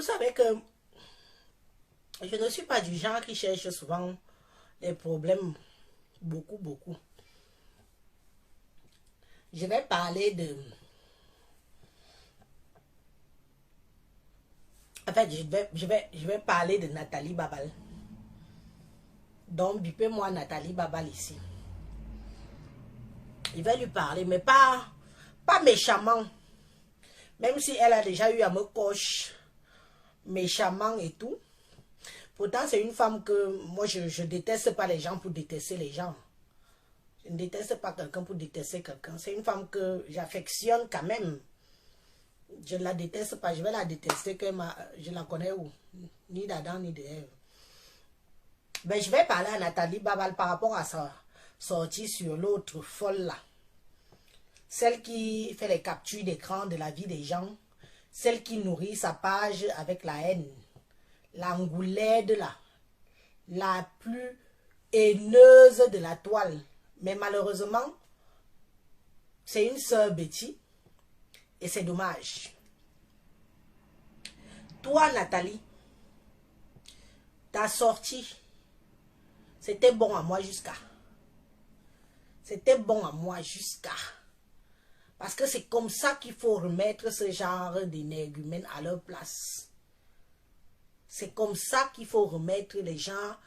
Vous savez que je ne suis pas du genre qui cherche souvent les problèmes. Beaucoup. Je vais parler de... En fait, je vais parler de Nathalie Babal. Donc, bipez-moi Nathalie Babal ici. Je vais lui parler, mais pas méchamment. Même si elle a déjà eu à me coche méchamment et tout. Pourtant, c'est une femme que moi, je déteste pas les gens pour détester les gens. Je ne déteste pas quelqu'un pour détester quelqu'un. C'est une femme que j'affectionne quand même. Je ne la déteste pas. Je vais la détester que je la connais où? Ni d'Adam, ni d'Ève. Ben, je vais parler à Nathalie Babal par rapport à sa sortie sur l'autre folle là. Celle qui fait les captures d'écran de la vie des gens. Celle qui nourrit sa page avec la haine. L'angoulède là. La plus haineuse de la toile. Mais malheureusement, c'est une sœur Betty. Et c'est dommage. Toi, Nathalie, ta sortie, c'était bon à moi jusqu'à. C'était bon à moi jusqu'à. Parce que c'est comme ça qu'il faut remettre ce genre d'énergumènes à leur place. C'est comme ça qu'il faut remettre les gens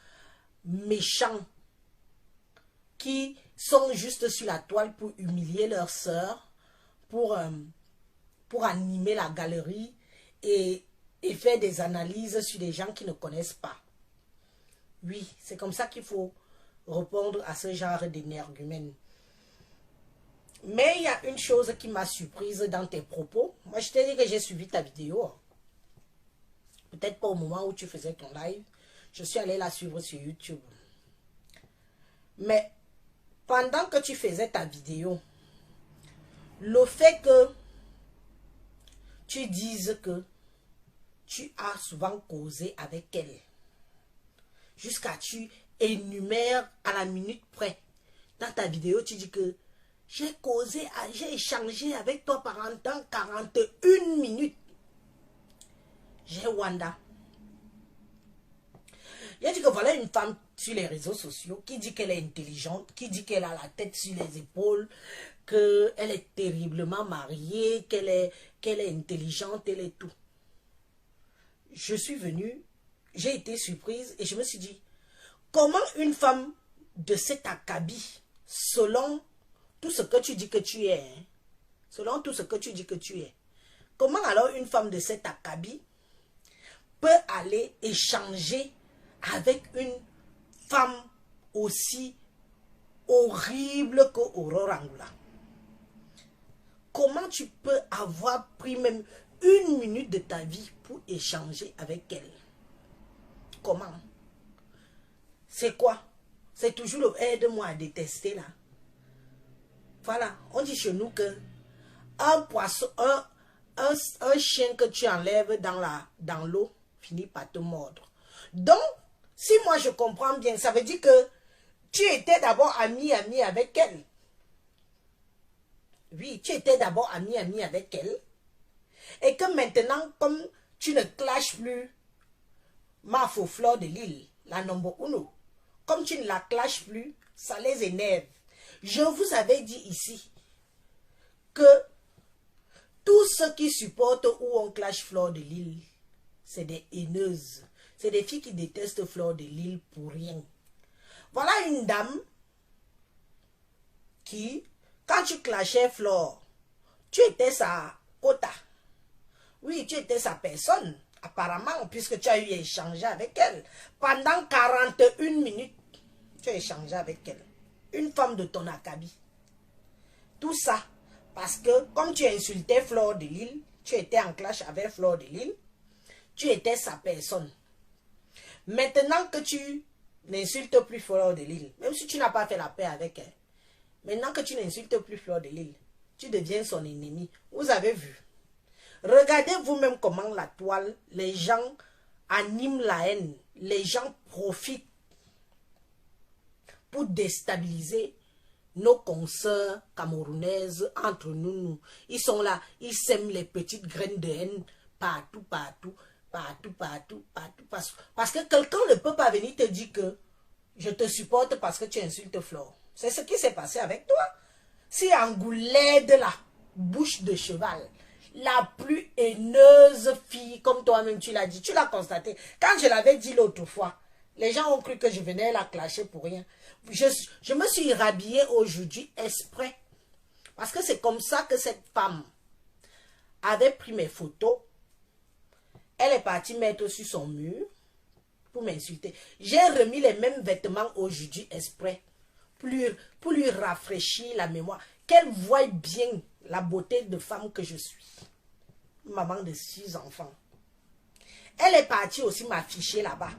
méchants qui sont juste sur la toile pour humilier leur sœur, pour animer la galerie et faire des analyses sur des gens qui ne connaissent pas. Oui, c'est comme ça qu'il faut répondre à ce genre d'énergumène. Mais il y a une chose qui m'a surprise dans tes propos. Moi, je t'ai dit que j'ai suivi ta vidéo. Peut-être pas au moment où tu faisais ton live. Je suis allée la suivre sur YouTube. Mais pendant que tu faisais ta vidéo, le fait que tu dises que tu as souvent causé avec elle, jusqu'à tu énumères à la minute près. Dans ta vidéo, tu dis que j'ai causé, j'ai échangé avec toi pendant 41 minutes. J'ai Wanda. Il a dit que voilà une femme sur les réseaux sociaux qui dit qu'elle est intelligente, qui dit qu'elle a la tête sur les épaules, qu'elle est terriblement mariée, qu'elle est intelligente, elle est tout. Je suis venue, j'ai été surprise et je me suis dit, comment une femme de cet acabit, selon tout ce que tu dis que tu es, hein, selon tout ce que tu dis que tu es, comment alors une femme de cet acabit peut aller échanger avec une femme aussi horrible que Aurora Angoula? Comment tu peux avoir pris même une minute de ta vie pour échanger avec elle? Comment? C'est quoi? C'est toujours le aide-moi à détester là. Voilà, on dit chez nous que un poisson, un chien que tu enlèves dans l'eau finit par te mordre. Donc, si moi je comprends bien, ça veut dire que tu étais d'abord ami avec elle. Oui, tu étais d'abord ami avec elle. Et que maintenant, comme tu ne clashes plus ma faux fleur de l'île, la number uno, comme tu ne la clashes plus, ça les énerve. Je vous avais dit ici que tous ceux qui supportent où on clash Fleur de l'île, c'est des haineuses. C'est des filles qui détestent Fleur de l'île pour rien. Voilà une dame qui, quand tu clashais Fleur, tu étais sa quota. Oui, tu étais sa personne, apparemment, puisque tu as eu échangé avec elle. Pendant 41 minutes, tu as échangé avec elle. Une femme de ton acabit. Tout ça, parce que comme tu insultais Fleur de l'île, tu étais en clash avec Fleur de l'île, tu étais sa personne. Maintenant que tu n'insultes plus Fleur de l'île, même si tu n'as pas fait la paix avec elle, maintenant que tu n'insultes plus Fleur de l'île, tu deviens son ennemi. Vous avez vu. Regardez vous-même comment la toile, les gens animent la haine, les gens profitent pour déstabiliser nos consoeurs camerounaises entre nous. Ils sont là, ils sèment les petites graines de haine partout. partout, partout, partout. Parce que quelqu'un ne peut pas venir te dire que je te supporte parce que tu insultes Flore. C'est ce qui s'est passé avec toi. Si Angoulède, la bouche de cheval, la plus haineuse fille, comme toi-même tu l'as dit, tu l'as constaté. Quand je l'avais dit l'autre fois, les gens ont cru que je venais la clasher pour rien. Je me suis rhabillée aujourd'hui exprès. Parce que c'est comme ça que cette femme avait pris mes photos. Elle est partie mettre sur son mur pour m'insulter. J'ai remis les mêmes vêtements aujourd'hui exprès pour lui rafraîchir la mémoire. Qu'elle voie bien la beauté de femme que je suis. Maman de 6 enfants. Elle est partie aussi m'afficher là-bas.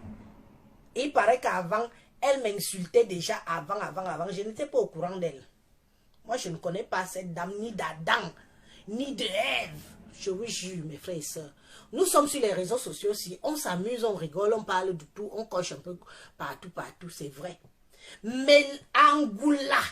Il paraît qu'avant, elle m'insultait déjà avant. Je n'étais pas au courant d'elle. Moi, je ne connais pas cette dame, ni d'Adam, ni de Ève. Je vous jure, mes frères et sœurs. Nous sommes sur les réseaux sociaux aussi. On s'amuse, on rigole, on parle de tout, on coche un peu partout, c'est vrai. Mais Angoula,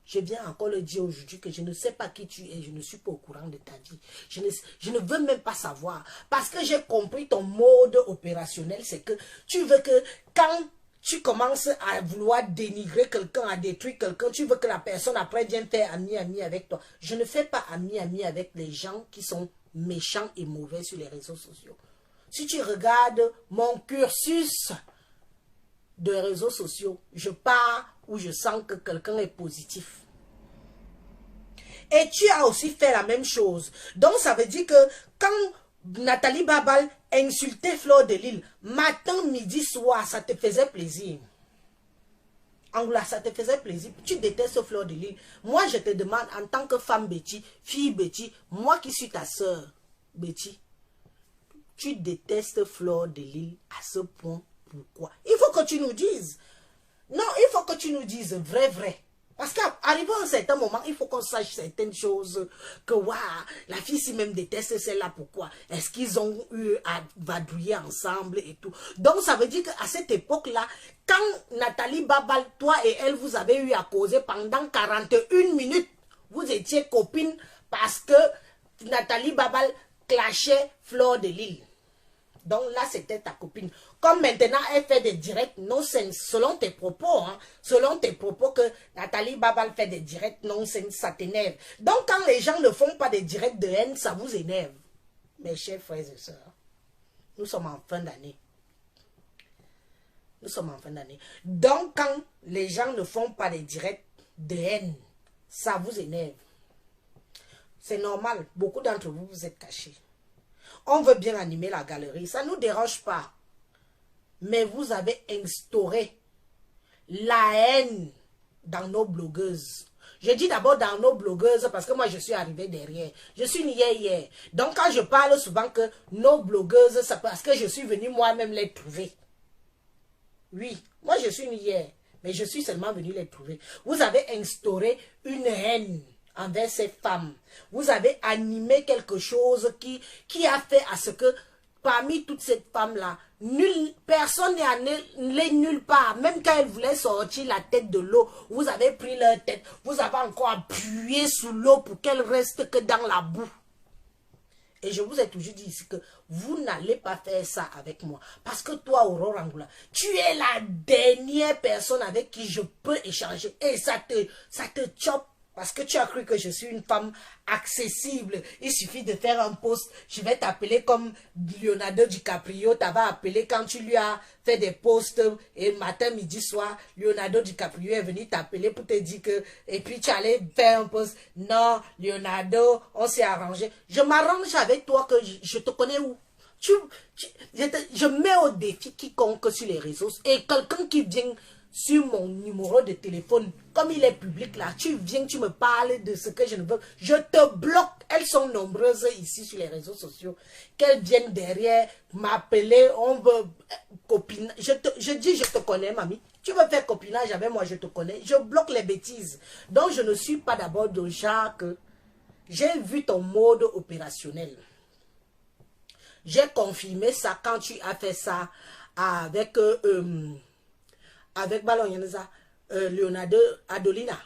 je viens encore le dire aujourd'hui que je ne sais pas qui tu es, je ne suis pas au courant de ta vie. Je ne veux même pas savoir. Parce que j'ai compris ton mode opérationnel, c'est que tu veux que quand tu commences à vouloir dénigrer quelqu'un, à détruire quelqu'un, tu veux que la personne après vienne faire ami avec toi. Je ne fais pas ami avec les gens qui sont méchants et mauvais sur les réseaux sociaux. Si tu regardes mon cursus de réseaux sociaux, je pars où je sens que quelqu'un est positif. Et tu as aussi fait la même chose. Donc ça veut dire que quand Nathalie Babal insultait Flore de Lille, matin, midi, soir, ça te faisait plaisir. Angoula, ça te faisait plaisir. Tu détestes Flore de Lille. Moi, je te demande, en tant que femme Betty, fille Betty, moi qui suis ta soeur Betty, tu détestes Flore de Lille à ce point. Pourquoi? Il faut que tu nous dises. Non, il faut que tu nous dises vrai. Parce qu'arrivé à un certain moment, il faut qu'on sache certaines choses. Que waouh, la fille si même déteste celle-là, pourquoi? Est-ce qu'ils ont eu à vadrouiller ensemble et tout? Donc ça veut dire qu'à cette époque-là, quand Nathalie Babal, toi et elle, vous avez eu à causer pendant 41 minutes, vous étiez copines parce que Nathalie Babal clashait Flore de Lille. Donc là, c'était ta copine. Comme maintenant, elle fait des directs non-sense, selon tes propos, hein, selon tes propos que Nathalie Babal fait des directs non-sense, ça t'énerve. Donc quand les gens ne font pas des directs de haine, ça vous énerve. Mes chers frères et sœurs, nous sommes en fin d'année. Nous sommes en fin d'année. Donc quand les gens ne font pas des directs de haine, ça vous énerve. C'est normal, beaucoup d'entre vous, vous êtes cachés. On veut bien animer la galerie, ça ne nous dérange pas. Mais vous avez instauré la haine dans nos blogueuses. Je dis d'abord dans nos blogueuses parce que moi je suis arrivée derrière. Je suis née hier. Donc quand je parle souvent que nos blogueuses, c'est parce que je suis venue moi-même les trouver. Oui, moi je suis née hier, mais je suis seulement venue les trouver. Vous avez instauré une haine envers ces femmes. Vous avez animé quelque chose qui a fait à ce que parmi toutes ces femmes-là, personne n'est allé nulle part. Même quand elles voulaient sortir la tête de l'eau, vous avez pris leur tête, vous avez encore appuyé sous l'eau pour qu'elles restent que dans la boue. Et je vous ai toujours dit ici que vous n'allez pas faire ça avec moi. Parce que toi, Aurore Angoula, tu es la dernière personne avec qui je peux échanger. Et ça te chope. Parce que tu as cru que je suis une femme accessible. Il suffit de faire un post. Je vais t'appeler comme Leonardo DiCaprio t'avait appelé quand tu lui as fait des posts. Et matin, midi, soir, Leonardo DiCaprio est venu t'appeler pour te dire que... Et puis tu allais faire un post. Non, Leonardo, on s'est arrangé. Je m'arrange avec toi que je te connais où? Je mets au défi quiconque sur les réseaux. Et quelqu'un qui vient... sur mon numéro de téléphone, comme il est public là, tu viens, tu me parles de ce que je ne veux, je te bloque. Elles sont nombreuses ici sur les réseaux sociaux, qu'elles viennent derrière m'appeler, on veut copine. Je dis, je te connais, mamie. Tu veux faire copinage avec moi, je te connais. Je bloque les bêtises. Donc, je ne suis pas d'abord de genre que j'ai vu ton mode opérationnel. J'ai confirmé ça quand tu as fait ça avec... avec Leonardo Adolina.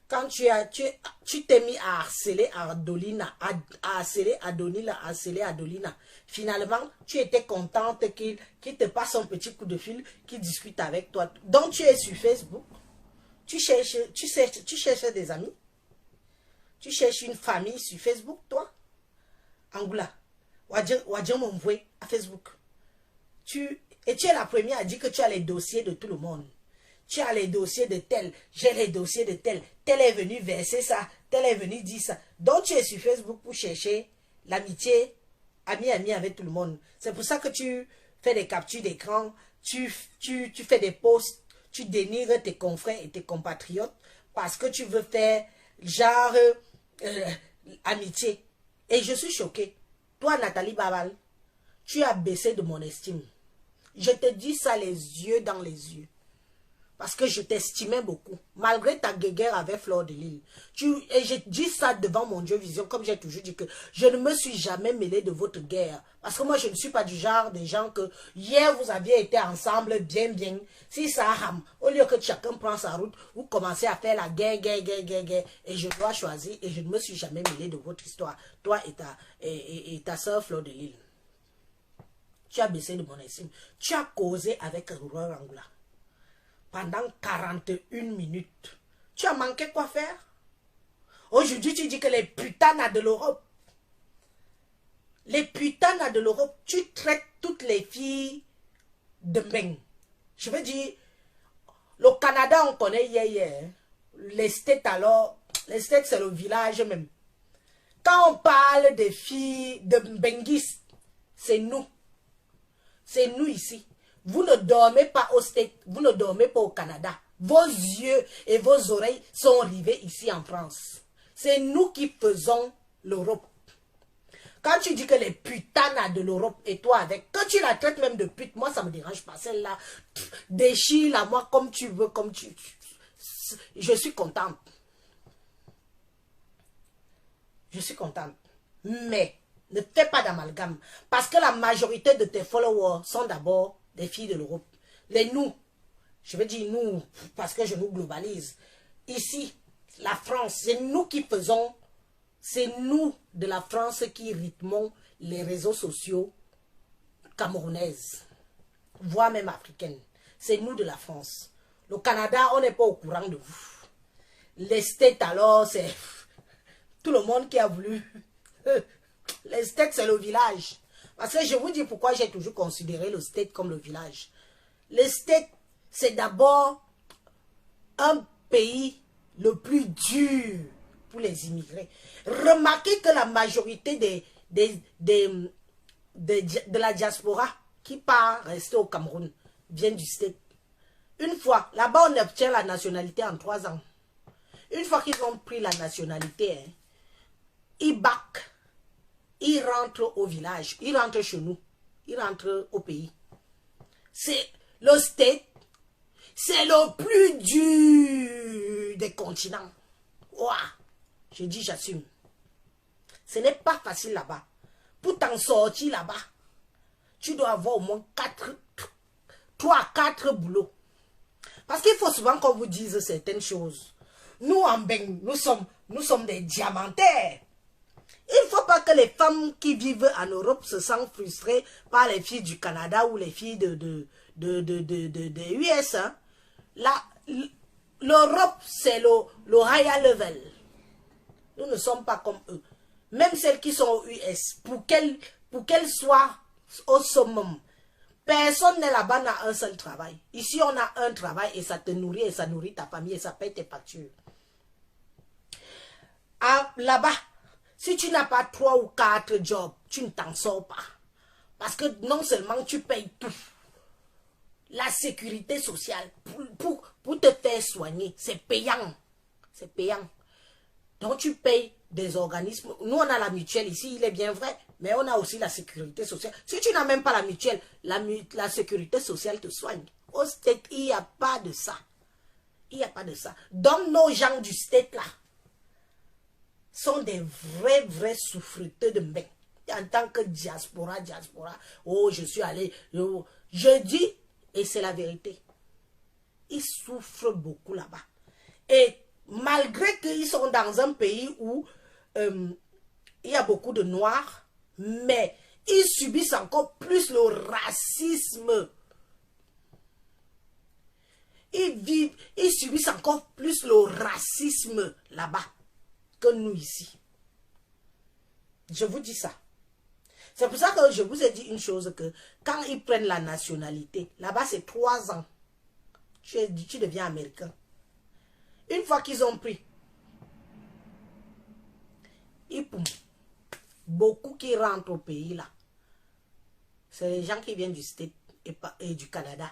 Quand tu t'es mis à harceler Adolina, à harceler Adonila, à harceler Adolina, finalement, tu étais contente qu'il te passe un petit coup de fil, qu'il discute avec toi. Donc, tu es sur Facebook, tu cherches des amis, tu cherches une famille sur Facebook, toi. Angoula, Wadjan m'envoie à Facebook. Et tu es la première à dire que tu as les dossiers de tout le monde. Tu as les dossiers de tel, j'ai les dossiers de tel, tel est venu verser ça, tel est venu dire ça. Donc tu es sur Facebook pour chercher l'amitié, ami avec tout le monde. C'est pour ça que tu fais des captures d'écran, tu fais des posts, tu dénigres tes confrères et tes compatriotes parce que tu veux faire genre amitié. Et je suis choquée. Toi, Nathalie Babal, tu as baissé de mon estime. Je te dis ça les yeux dans les yeux. Parce que je t'estimais beaucoup. Malgré ta guéguerre avec Fleur de Lille. Et je dis ça devant mon Dieu Vision. Comme j'ai toujours dit que je ne me suis jamais mêlé de votre guerre. Parce que moi je ne suis pas du genre des gens que hier vous aviez été ensemble bien. Si ça rame. Au lieu que chacun prend sa route. Vous commencez à faire la guerre. Et je dois choisir. Et je ne me suis jamais mêlé de votre histoire. Toi et ta soeur Fleur de Lille. Tu as baissé de mon estime. Tu as causé avec Aurore Angoula. Pendant 41 minutes. Tu as manqué quoi faire? Aujourd'hui, tu dis que les putanas de l'Europe. Les putanas de l'Europe, tu traites toutes les filles de Mbeng. Je veux dire, le Canada, on connaît hier. Les States alors, les States c'est le village même. Quand on parle des filles de Mbengis, c'est nous. C'est nous ici. Vous ne dormez pas au States, vous ne dormez pas au Canada. Vos yeux et vos oreilles sont rivés ici en France. C'est nous qui faisons l'Europe. Quand tu dis que les putanas de l'Europe et toi avec, quand tu la traites même de pute, moi ça me dérange pas. Celle-là, déchire-la moi comme tu veux, comme tu... Je suis contente. Je suis contente. Mais ne fais pas d'amalgame. Parce que la majorité de tes followers sont d'abord des filles de l'Europe. Les nous, je veux dire nous, parce que je nous globalise. Ici, la France, c'est nous qui faisons, c'est nous de la France qui rythmons les réseaux sociaux camerounaises, voire même africaines. C'est nous de la France. Le Canada, on n'est pas au courant de vous. Les States, alors, c'est tout le monde qui a voulu. Les States, c'est le village. Parce que je vous dis pourquoi j'ai toujours considéré le State comme le village. Le State, c'est d'abord un pays le plus dur pour les immigrés. Remarquez que la majorité de la diaspora qui part rester au Cameroun vient du State. Une fois, là-bas on obtient la nationalité en 3 ans. Une fois qu'ils ont pris la nationalité, hein, ils back. Ils rentrent au village, ils rentrent chez nous, ils rentrent au pays. C'est le State, c'est le plus dur des continents. Ouah, je dis, j'assume. Ce n'est pas facile là-bas. Pour t'en sortir là-bas, tu dois avoir au moins 3 à 4 boulots. Parce qu'il faut souvent qu'on vous dise certaines choses. Nous, en Beng, nous sommes des diamantaires. Il ne faut pas que les femmes qui vivent en Europe se sentent frustrées par les filles du Canada ou les filles de US. Hein. L'Europe, c'est le higher level. Nous ne sommes pas comme eux. Même celles qui sont aux US, pour qu'elles soient au summum, personne n'est là-bas n'a un seul travail. Ici, on a un travail et ça te nourrit et ça nourrit ta famille et ça paye tes factures. Là-bas, si tu n'as pas 3 ou 4 jobs, tu ne t'en sors pas. Parce que non seulement tu payes tout, la sécurité sociale, pour te faire soigner, c'est payant. C'est payant. Donc tu payes des organismes. Nous, on a la mutuelle ici, il est bien vrai, mais on a aussi la sécurité sociale. Si tu n'as même pas la mutuelle, la sécurité sociale te soigne. Au State, il n'y a pas de ça. Il n'y a pas de ça. Donc nos gens du State là, sont des vrais souffreteux de mecs. En tant que diaspora, oh, je suis allé, je dis, et c'est la vérité, ils souffrent beaucoup là-bas. Et Malgré qu'ils sont dans un pays où il y a beaucoup de noirs, mais ils subissent encore plus le racisme. Ils subissent encore plus le racisme là-bas que nous ici. Je vous dis ça. C'est pour ça que je vous ai dit une chose, que quand ils prennent la nationalité, là-bas c'est 3 ans. Tu deviens américain. Une fois qu'ils ont pris, beaucoup qui rentrent au pays là, c'est les gens qui viennent du States et du Canada.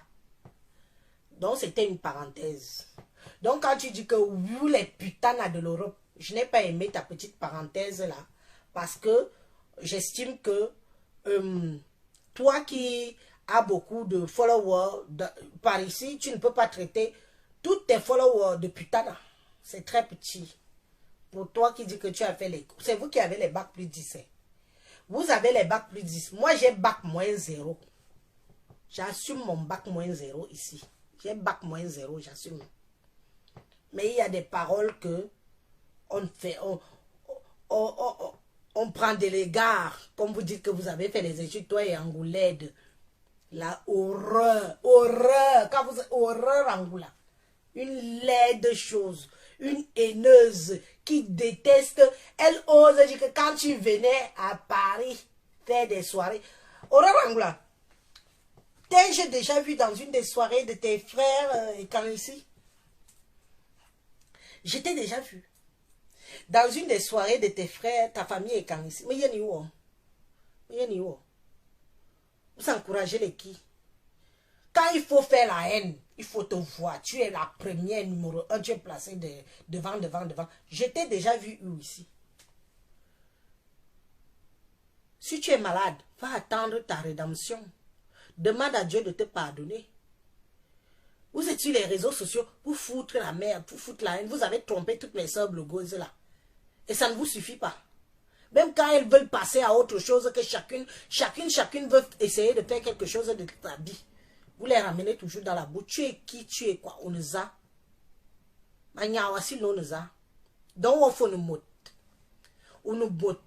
Donc c'était une parenthèse. Donc quand tu dis que vous les putanas de l'Europe, je n'ai pas aimé ta petite parenthèse là, parce que j'estime que toi qui as beaucoup de followers par ici, tu ne peux pas traiter tous tes followers de putanas. C'est très petit. Pour toi qui dis que tu as fait les... C'est vous qui avez les bacs plus 10. Vous avez les bacs plus 10. Moi, j'ai bac moins 0. J'assume mon bac moins 0 ici. J'ai bac moins 0, j'assume. Mais il y a des paroles que on fait... On prend des regards. Comme vous dites que vous avez fait les études, toi et Angoulède. La horreur. Horreur. Quand vous... Horreur, Angoula. Une laide chose, une haineuse qui déteste. Elle ose dire que quand tu venais à Paris faire des soirées, Aurore Angoula, t'ai-je déjà vu dans une des soirées de tes frères et quand ici? Je t'ai déjà vu. Dans une des soirées de tes frères, ta famille est quand ici. Mais il y a où? Vous encouragez les qui? Quand il faut faire la haine, il faut te voir. Tu es la première numéro 1. Tu es placé devant. Je t'ai déjà vu ici. Si tu es malade, va attendre ta rédemption. Demande à Dieu de te pardonner. Vous êtes sur les réseaux sociaux pour foutre la merde, pour foutre la haine. Vous avez trompé toutes mes sœurs blogueuses là. Et ça ne vous suffit pas. Même quand elles veulent passer à autre chose, que chacune veut essayer de faire quelque chose de ta vie. Vous les ramenez toujours dans la bouche. Tu es qui? Tu es quoi? On nous a. Donc on fait une mot. On nous botte.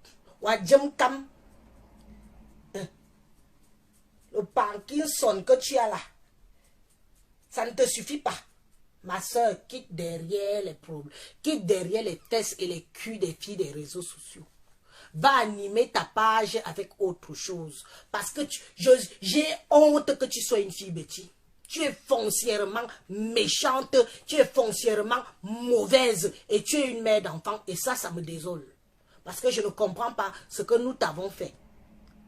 Le Parkinson que tu as là, ça ne te suffit pas. Ma soeur, quitte derrière les problèmes, quitte derrière les fesses et les culs des filles des réseaux sociaux. Va animer ta page avec autre chose. Parce que j'ai honte que tu sois une fille bêtise. Tu es foncièrement méchante, tu es foncièrement mauvaise et tu es une mère d'enfant. Et ça me désole. Parce que je ne comprends pas ce que nous t'avons fait.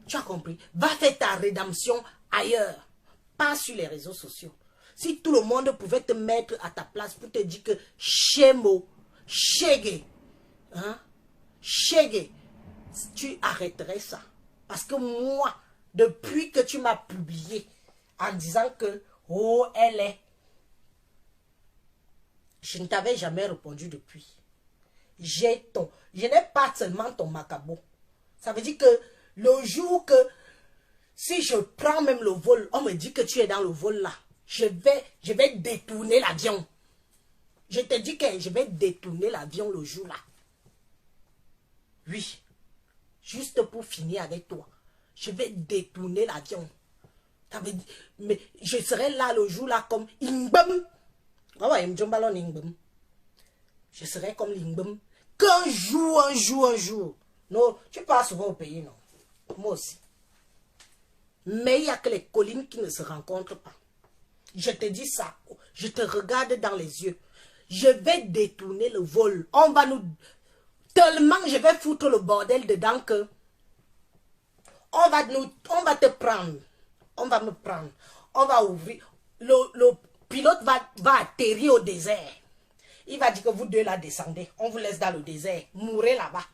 Tu as compris? Va faire ta rédemption ailleurs. Pas sur les réseaux sociaux. Si tout le monde pouvait te mettre à ta place pour te dire que Shemo, Shege, hein? Shege, tu arrêterais ça. Parce que moi, depuis que tu m'as publié en disant que, oh, elle est, je ne t'avais jamais répondu depuis. Je n'ai pas seulement ton macabo. Ça veut dire que le jour que, si je prends même le vol, on me dit que tu es dans le vol là, je vais détourner l'avion. Je te dis que je vais détourner l'avion le jour là. Oui. Juste pour finir avec toi. Je vais détourner l'avion. Mais je serai là le jour là comme Ingbam. Je serai comme l'Ingbam. Qu'un jour. Non, tu pars souvent au pays, non? Moi aussi. Mais il n'y a que les collines qui ne se rencontrent pas. Je te dis ça. Je te regarde dans les yeux. Je vais détourner le vol. On va nous... Tellement je vais foutre le bordel dedans que... On va te prendre. On va me prendre. On va ouvrir. Le pilote va atterrir au désert. Il va dire que vous deux là descendez. On vous laisse dans le désert. Mourez là-bas.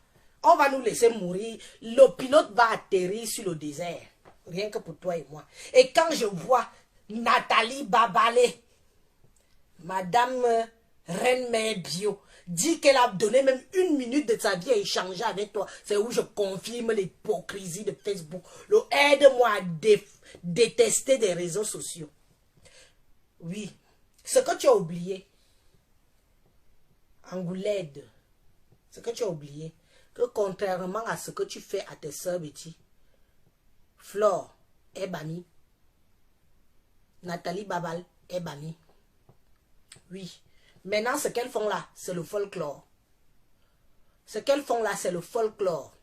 On va nous laisser mourir. Le pilote va atterrir sur le désert. Rien que pour toi et moi. Et quand je vois Nathalie Babalé, Madame Reine Mère Bio, dit qu'elle a donné même 1 minute de sa vie à échanger avec toi, c'est où je confirme l'hypocrisie de Facebook. Aide-moi à détester des réseaux sociaux. Oui, ce que tu as oublié, Angoulède. Ce que tu as oublié. Que contrairement à ce que tu fais à tes soeurs Betty, Flore est bannie. Nathalie Babal est bannie. Oui. Maintenant, ce qu'elles font là, c'est le folklore. Ce qu'elles font là, c'est le folklore.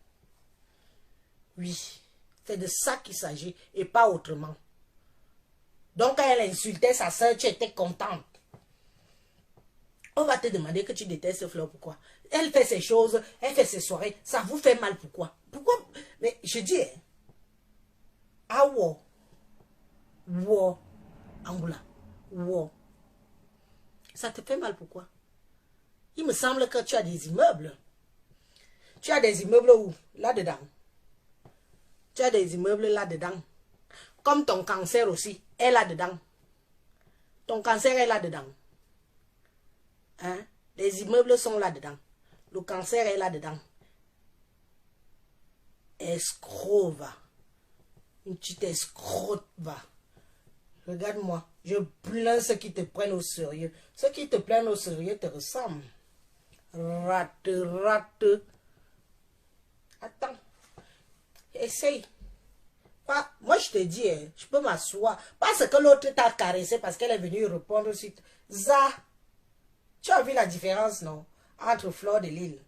Oui. C'est de ça qu'il s'agit et pas autrement. Donc, quand elle insultait sa soeur, tu étais contente. On va te demander que tu détestes Flore, pourquoi? Elle fait ses choses, elle fait ses soirées, ça vous fait mal, pourquoi? Pourquoi? Mais je dis, ah wow, wow, Angoula, wow. Ça te fait mal, pourquoi? Il me semble que tu as des immeubles. Tu as des immeubles où? Là-dedans. Tu as des immeubles là-dedans. Comme ton cancer aussi est là-dedans. Ton cancer est là-dedans. Hein? Les immeubles sont là-dedans. Le cancer est là-dedans. Escroc, va. Une petite escroc, va. Regarde-moi. Je plains ceux qui te prennent au sérieux. Ceux qui te prennent au sérieux te ressemblent. Rate, rate. Attends. Essaye. Pas, moi, je te dis, je peux m'asseoir. Parce que l'autre t'a caressé parce qu'elle est venue répondre aussi. Ça. Tu as vu la différence, non? Entre Flore de Lille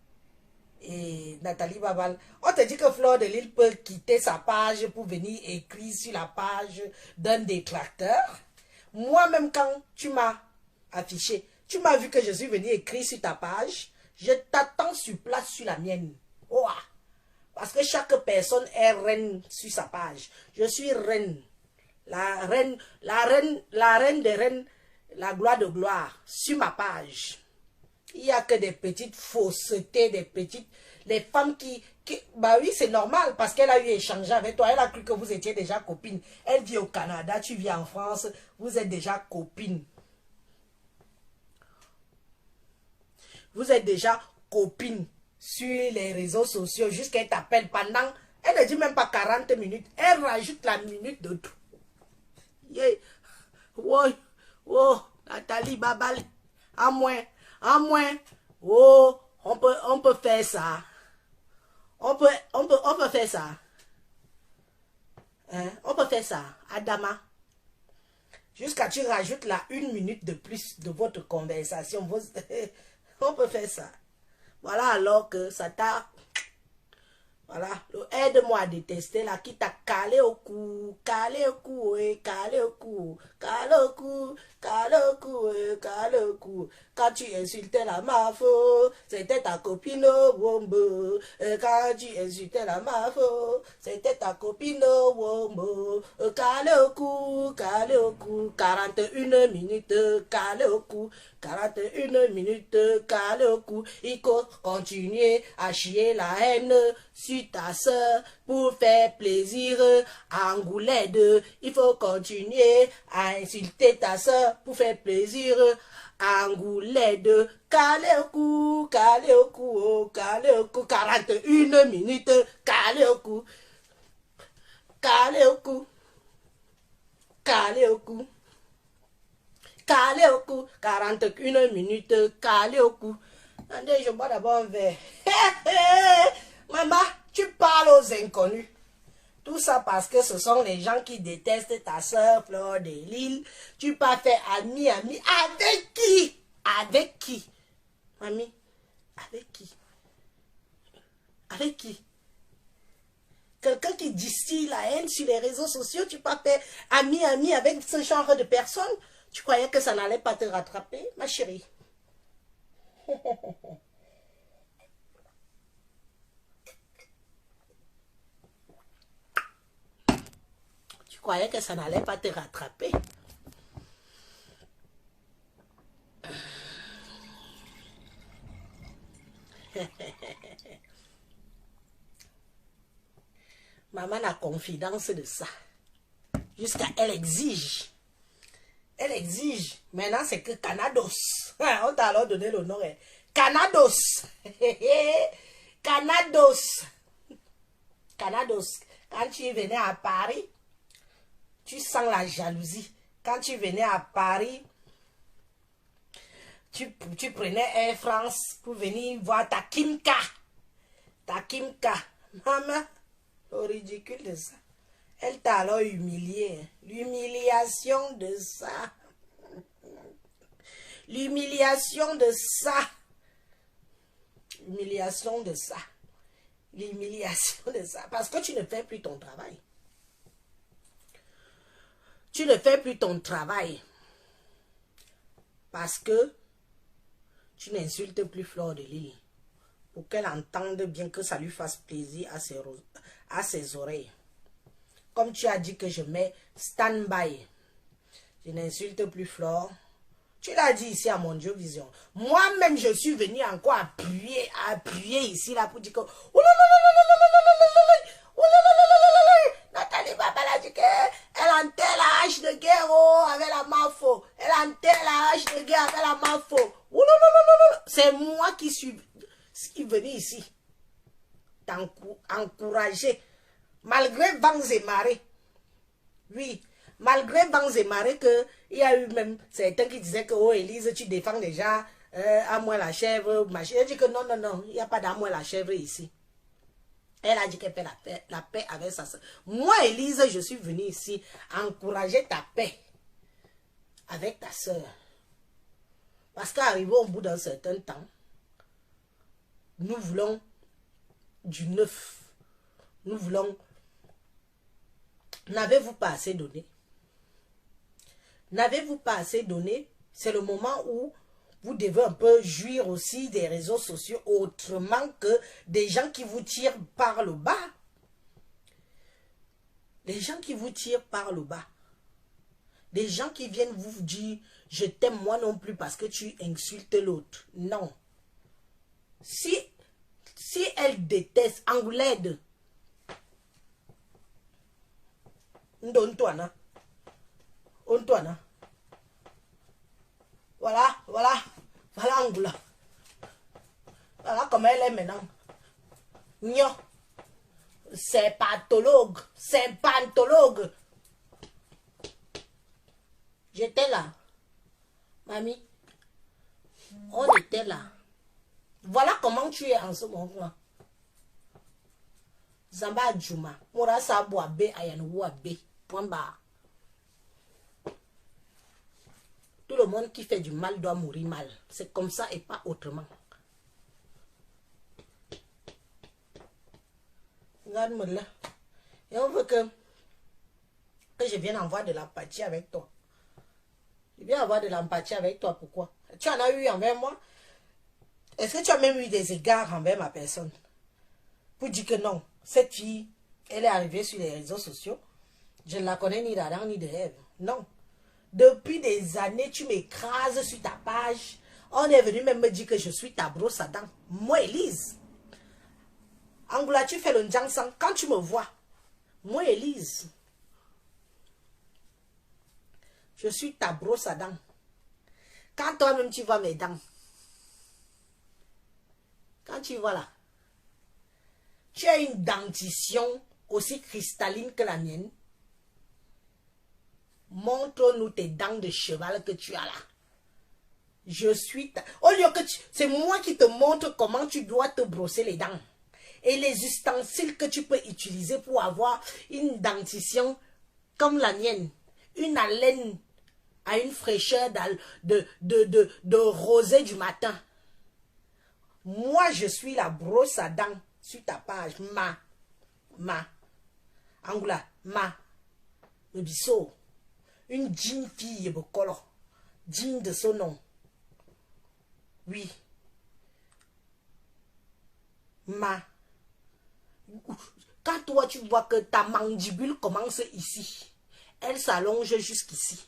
et Nathalie Babal. On te dit que Flore de Lille peut quitter sa page pour venir écrire sur la page d'un détracteur. Moi-même, quand tu m'as affiché, tu m'as vu que je suis venu écrire sur ta page, je t'attends sur place sur la mienne. Oh, parce que chaque personne est reine sur sa page. Je suis reine. La reine des reines, la gloire de gloire, sur ma page. Il n'y a que des petites faussetés, des petites... Les femmes qui bah oui, c'est normal, parce qu'elle a eu échangé avec toi. Elle a cru que vous étiez déjà copines. Elle vit au Canada, tu vis en France, vous êtes déjà copines. Vous êtes déjà copines sur les réseaux sociaux, jusqu'elle t'appelle pendant... Elle ne dit même pas 40 minutes. Elle rajoute la minute de tout. Yeah. Wow. Oh, Nathalie Babal, à moins, oh, on peut faire ça. On peut faire ça. Hein? On peut faire ça, Adama. Jusqu'à tu rajoutes la 1 minute de plus de votre conversation. On peut faire ça. Voilà alors que ça t'a... Voilà, aide-moi à détester là qui t'a calé au cou, calé au cou, calé au cou, calé au cou, calé au cou, calé au cou. Quand tu insultais la mafo, c'était ta copine au wombo. Quand tu insultais la mafo, c'était ta copine au wombo. Calé au cou, 41 minutes, calé au cou, 41 minutes, calé au cou. Il faut continuer à chier la haine sur ta soeur pour faire plaisir à Angoulède. Il faut continuer à insulter ta soeur pour faire plaisir à Angoulède. Calé au cou, calé au cou, oh, calé au cou, 41 minutes, calé au cou, calé au cou, calé au cou, calé au cou, 41 minutes, calé au cou. Attendez, je bois d'abord un verre. Maman, tu parles aux inconnus. Tout ça parce que ce sont les gens qui détestent ta soeur Flore de Lille. Tu pas fait ami. Avec qui? Avec qui? Mamie, avec qui? Avec qui? Quelqu'un qui distille la haine sur les réseaux sociaux, tu pas fait ami avec ce genre de personnes? Tu croyais que ça n'allait pas te rattraper, ma chérie? Tu croyais que ça n'allait pas te rattraper? Maman a confidence de ça. Jusqu'à elle exige. Elle exige. Maintenant, c'est que Canados. On t'a alors donné le nom. Canados. Canados. Canados. Quand tu venais à Paris, tu sens la jalousie. Quand tu venais à Paris, tu prenais Air France pour venir voir ta Kimka. Ta Kimka. Maman, le ridicule de ça. Elle t'a alors humilié. L'humiliation de ça. L'humiliation de ça. L'humiliation de ça. L'humiliation de ça. Parce que tu ne fais plus ton travail. Tu ne fais plus ton travail. Parce que tu n'insultes plus Fleur de Lys. Pour qu'elle entende bien, que ça lui fasse plaisir à ses oreilles. Comme tu as dit que je mets stand-by. Je n'insulte plus Fleur. Tu l'as dit ici à mon Dieu Vision. Moi-même, je suis venu encore appuyer ici là pour dire que Nathalie Babala dit qu'elle enterre la hache de guerre avec la mafo. Elle enterre la hache de guerre avec la mafo. C'est moi qui suis venu ici t'encourager. Malgré vents et marées. Oui. Malgré vents et marées, il y a eu même certains qui disaient que, oh Élise, tu défends déjà à moi la chèvre, machin. Elle dit que non, non, non, il n'y a pas d'à moi la chèvre ici. Elle a dit qu'elle fait la paix avec sa soeur. Moi, Élise, je suis venue ici encourager ta paix avec ta soeur. Parce qu'arrivé au bout d'un certain temps, nous voulons du neuf. Nous voulons... N'avez-vous pas assez donné? N'avez-vous pas assez donné? C'est le moment où vous devez un peu jouir aussi des réseaux sociaux autrement que des gens qui vous tirent par le bas. Les gens qui vous tirent par le bas. Des gens qui viennent vous dire « Je t'aime moi non plus parce que tu insultes l'autre. » Non. Si elle déteste Angoulède, Ndontoana. Ontoana. Voilà Angoula. Voilà comment elle est maintenant. Nyo. C'est pathologue. C'est pathologue. J'étais là. Mamie. On était là. Voilà comment tu es en ce moment. Zamba Djouma. Mora Sabo Abe Ayanou Abe. Point barre. Tout le monde qui fait du mal doit mourir mal. C'est comme ça et pas autrement. Regarde-moi là. Et on veut que je vienne avoir de l'empathie avec toi. Je viens avoir de l'empathie avec toi. Pourquoi? Tu en as eu envers moi? Est-ce que tu as même eu des égards envers ma personne? Pour dire que non, cette fille, elle est arrivée sur les réseaux sociaux. Je ne la connais ni d'Adam ni de Ève. Non. Depuis des années, tu m'écrases sur ta page. On est venu même me dire que je suis ta brosse à dents. Moi, Élise. Angoula, tu fais le Ndjangsang. Quand tu me vois, moi, Élise, je suis ta brosse à dents. Quand toi-même tu vois mes dents, quand tu vois là, tu as une dentition aussi cristalline que la mienne. Montre-nous tes dents de cheval que tu as là. Je suis ta... Au lieu que c'est moi qui te montre comment tu dois te brosser les dents. Et les ustensiles que tu peux utiliser pour avoir une dentition comme la mienne. Une haleine à une fraîcheur de rosée du matin. Moi, je suis la brosse à dents sur ta page. Angoula, le biseau. Une jean fille, digne de son nom. Oui. Quand toi tu vois que ta mandibule commence ici, elle s'allonge jusqu'ici.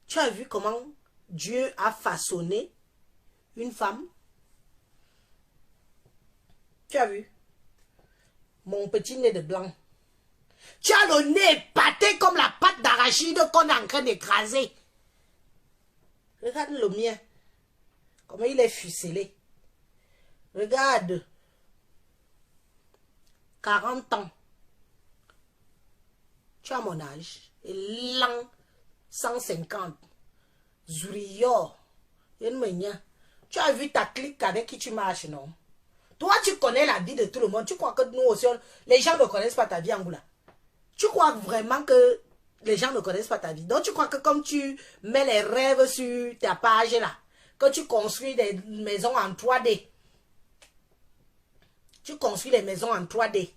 Tu as vu comment Dieu a façonné une femme? Tu as vu? Mon petit nez de blanc. Tu as le nez épaté comme la pâte d'arachide qu'on est en train d'écraser. Regarde le mien. Comment il est ficelé. Regarde. 40 ans. Tu as mon âge. Et l'an 150. Zuriyo. Tu as vu ta clique avec qui tu marches, non? Toi, tu connais la vie de tout le monde. Tu crois que nous aussi, les gens ne connaissent pas ta vie, Angoula? Tu crois vraiment que les gens ne connaissent pas ta vie? Donc, tu crois que comme tu mets les rêves sur ta page là, que tu construis des maisons en 3D. Tu construis les maisons en 3D.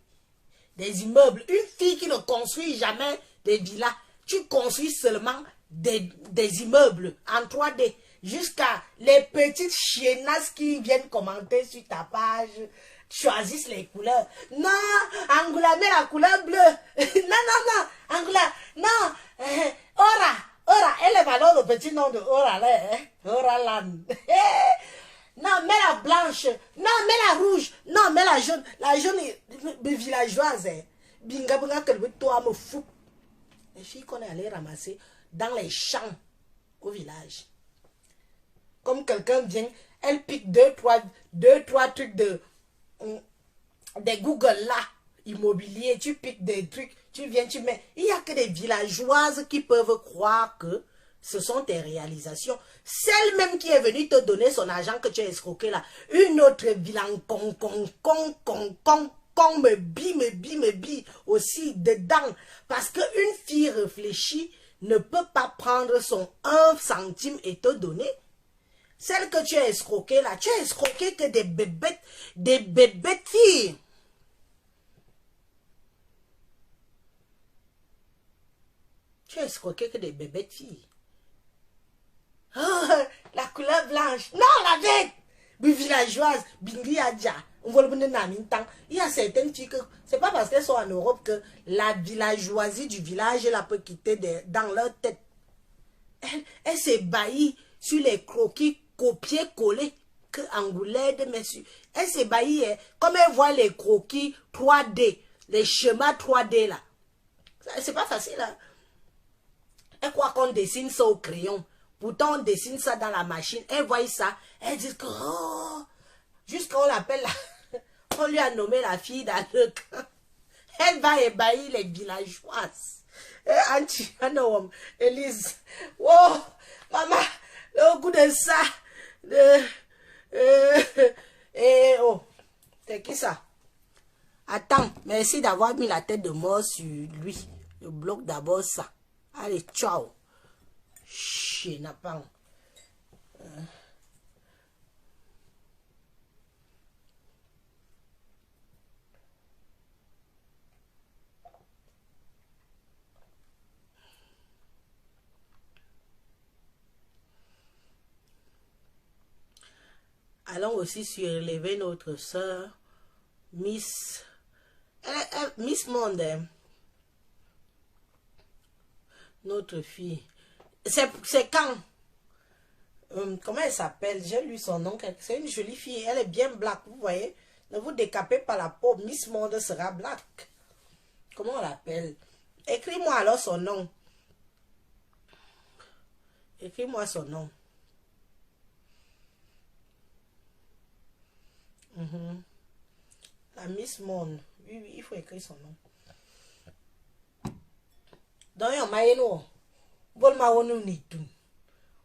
Des immeubles. Une fille qui ne construit jamais des villas. Tu construis seulement des immeubles en 3D. Jusqu'à les petites chiennasses qui viennent commenter sur ta page. Choisissent les couleurs. Non, Angoula, mets la couleur bleue. Non, Angoula, non. Ora, elle est valeur le petit nom de Ora là. Ora Lan. Non, mets la blanche. Non, mets la rouge. Non, mets la jaune. La jaune est villageoise. Binga binga que toi me fou. Les filles qu'on est allé ramasser dans les champs au village. Comme quelqu'un vient, elle pique deux, trois trucs des Google là, immobilier, tu piques des trucs, tu viens, tu mets. Il n'y a que des villageoises qui peuvent croire que ce sont tes réalisations. Celle même qui est venue te donner son argent que tu as escroqué là, une autre vilain me bille aussi dedans. Parce qu'une fille réfléchie ne peut pas prendre son 1 centime et te donner. Celle que tu as escroquée là, tu as escroqué que des bébêtes filles. Tu as escroqué que des bébêtes filles. Oh, la couleur blanche. Non, la vête. Villageoise. Bingli Adja. Il y a certaines filles que c'est pas parce qu'elles sont en Europe que la villageoisie du village la peut quitter dans leur tête. Elle s'est baillie sur les croquis copier-coller que Angoulède, messieurs. Elle s'est baillie, comme elle voit les croquis 3D, les schémas 3D là. C'est pas facile là. Elle croit qu'on dessine ça au crayon. Pourtant, on dessine ça dans la machine. Elle voit ça. Elle dit que, oh, jusqu'à on l'appelle là. On lui a nommé la fille d'Anne. Elle va ébahir les villageoises. Elise. Oh, maman, le goût de ça. Oh, c'est qui ça? Attends, merci d'avoir mis la tête de mort sur lui. Je bloque d'abord ça. Allez, ciao. Chénapang. Allons aussi surélever notre soeur, Miss Monde. Notre fille. C'est quand? Comment elle s'appelle? J'ai lu son nom. C'est une jolie fille. Elle est bien black, vous voyez. Ne vous décapez pas la peau. Miss Monde sera black. Comment on l'appelle? Écris-moi alors son nom. Écris-moi son nom. La Miss Monde. Oui, il faut écrire son nom. Dans yon maïno. Bon ma wonu nitu.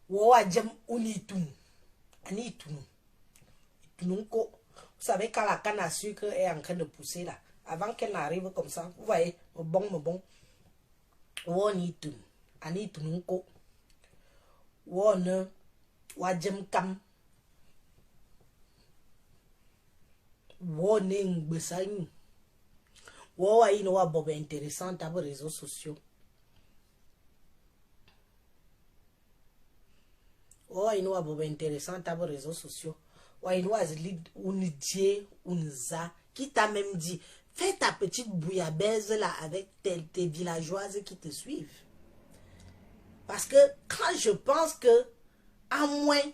Wo ajem unitu. Anitu. Tununko. Vous savez quand la canne à sucre est en train de pousser là. Avant qu'elle n'arrive comme ça. Vous voyez. Bon. Wo nitu. Anitu nunko. Wo ne. Wajem kam. Wo ne ngbesaïn. Wo aïno wa bobe intéressant à vos réseaux sociaux. Oh, il nous a beaucoup intéressant à vos réseaux sociaux. Oh, il nous a dit qui t'a même dit, fais ta petite bouillabaisse là avec tes villageoises qui te suivent. Parce que quand je pense que à moins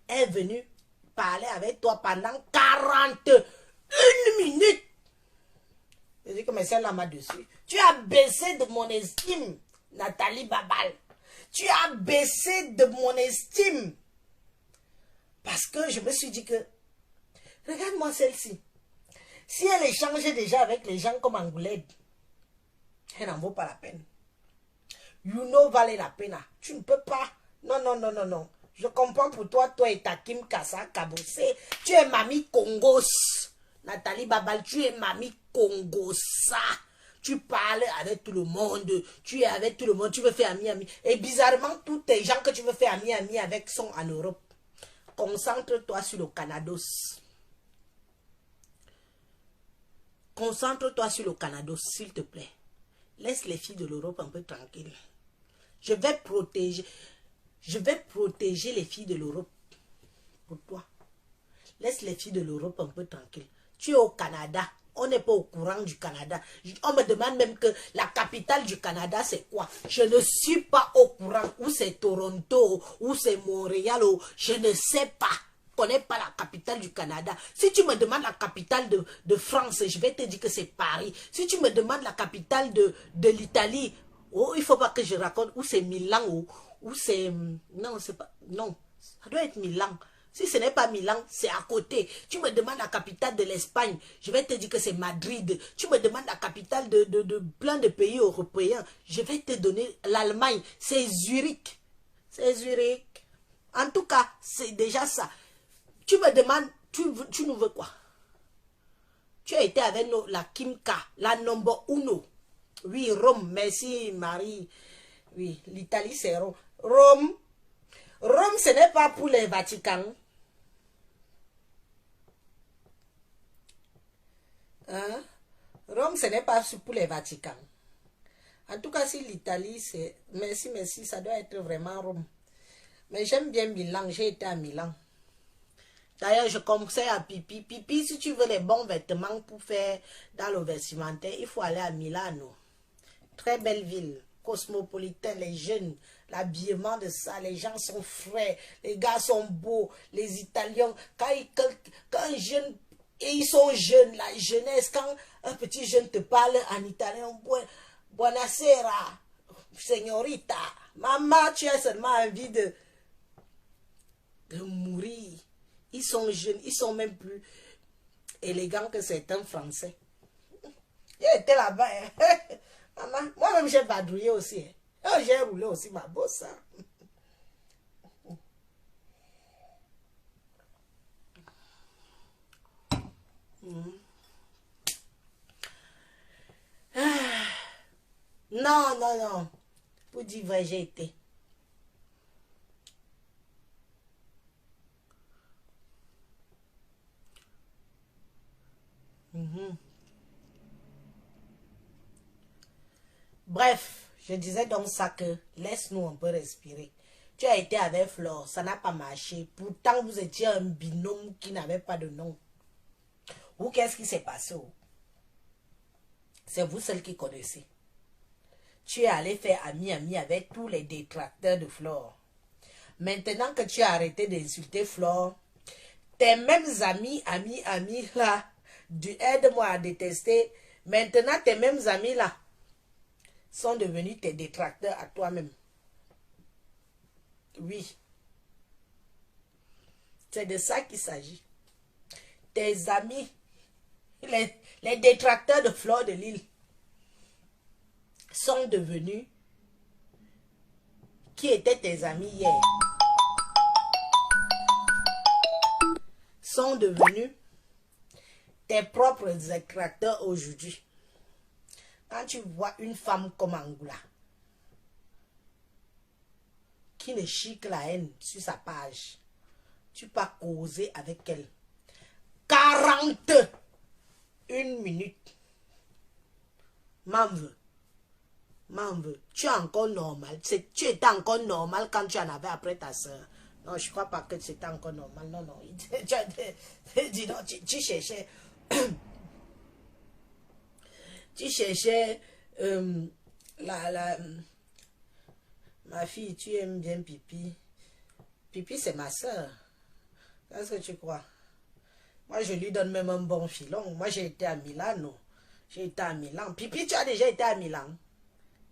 est venue parler avec toi pendant 41 minutes, je dis que mais celle-là m'a dessus. Tu as baissé de mon estime, Nathalie Babal. Tu as baissé de mon estime. Parce que je me suis dit que, regarde-moi celle-ci. Si elle échangeait déjà avec les gens comme Angoulède, elle n'en vaut pas la peine. You know valait la peine. Tu ne peux pas. Non, non, non, non, non. Je comprends pour toi, toi et ta Kim Kassa Kabossé. Tu es mamie Congos. Nathalie Babal, tu es mamie Congossa. Tu parles avec tout le monde. Tu es avec tout le monde. Tu veux faire ami. Et bizarrement, tous les gens que tu veux faire ami avec sont en Europe. Concentre-toi sur le Canados. Concentre-toi sur le Canados, s'il te plaît. Laisse les filles de l'Europe un peu tranquilles. Je vais protéger les filles de l'Europe pour toi. Laisse les filles de l'Europe un peu tranquilles. Tu es au Canada. On n'est pas au courant du Canada. On me demande même que la capitale du Canada, c'est quoi? Je ne suis pas au courant. Où c'est Toronto, où c'est Montréal, je ne sais pas. Je ne connais pas la capitale du Canada. Si tu me demandes la capitale de France, je vais te dire que c'est Paris. Si tu me demandes la capitale de l'Italie, oh, il ne faut pas que je raconte où c'est Milan, où c'est... Non, c'est pas... Non, ça doit être Milan. Si ce n'est pas Milan, c'est à côté. Tu me demandes la capitale de l'Espagne, je vais te dire que c'est Madrid. Tu me demandes la capitale de plein de pays européens, je vais te donner l'Allemagne. C'est Zurich. C'est Zurich. En tout cas, c'est déjà ça. Tu me demandes, tu nous veux quoi? Tu as été avec nous, la Kimka, la number uno. Oui, Rome, merci Marie. Oui, l'Italie c'est Rome. Rome, ce n'est pas pour les Vatican. Hein? Rome, ce n'est pas pour les Vatican. En tout cas, si l'Italie, c'est... Merci, merci, ça doit être vraiment Rome. Mais j'aime bien Milan, j'ai été à Milan. D'ailleurs, je conseille à Pipi. Pipi, si tu veux les bons vêtements pour faire dans le vestimentaire, il faut aller à Milano. Très belle ville, cosmopolitaine, les jeunes, l'habillement de ça, les gens sont frais, les gars sont beaux, les Italiens, quand un jeune... Et ils sont jeunes, la jeunesse, quand un petit jeune te parle en italien, buonasera, signorita, maman, tu as seulement envie de mourir. Ils sont jeunes, ils sont même plus élégants que certains Français. J'étais là-bas, hein. Maman, moi-même j'ai vadrouillé aussi. Hein. J'ai roulé aussi ma bosse. Hein. Non, non, non. Pour dire vrai, j'ai été. Bref, je disais donc ça que laisse-nous un peu respirer. Tu as été avec Flore, ça n'a pas marché. Pourtant, vous étiez un binôme qui n'avait pas de nom. Ou qu'est-ce qui s'est passé? C'est vous seul qui connaissez. Tu es allé faire ami avec tous les détracteurs de Flore. Maintenant que tu as arrêté d'insulter Flore, tes mêmes amis là, du aide-moi à détester, maintenant tes mêmes amis là sont devenus tes détracteurs à toi-même. Oui. C'est de ça qu'il s'agit. Tes amis, les détracteurs de Flore de Lille, sont devenus qui étaient tes amis hier. Sont devenus tes propres détracteurs aujourd'hui. Quand tu vois une femme comme Angoula qui ne chique la haine sur sa page, tu peux causer avec elle 41 minutes. M'en veux. Tu es encore normal. Tu étais encore normal quand tu en avais après ta soeur. Non, je ne crois pas que c'était encore normal. Non, non. Dis donc, tu cherchais... tu cherchais... ma fille, tu aimes bien Pipi. Pipi, c'est ma soeur. Qu'est-ce que tu crois? Moi, je lui donne même un bon filon. Moi, j'ai été à Milano. J'ai été à Milan. Pipi, tu as déjà été à Milan?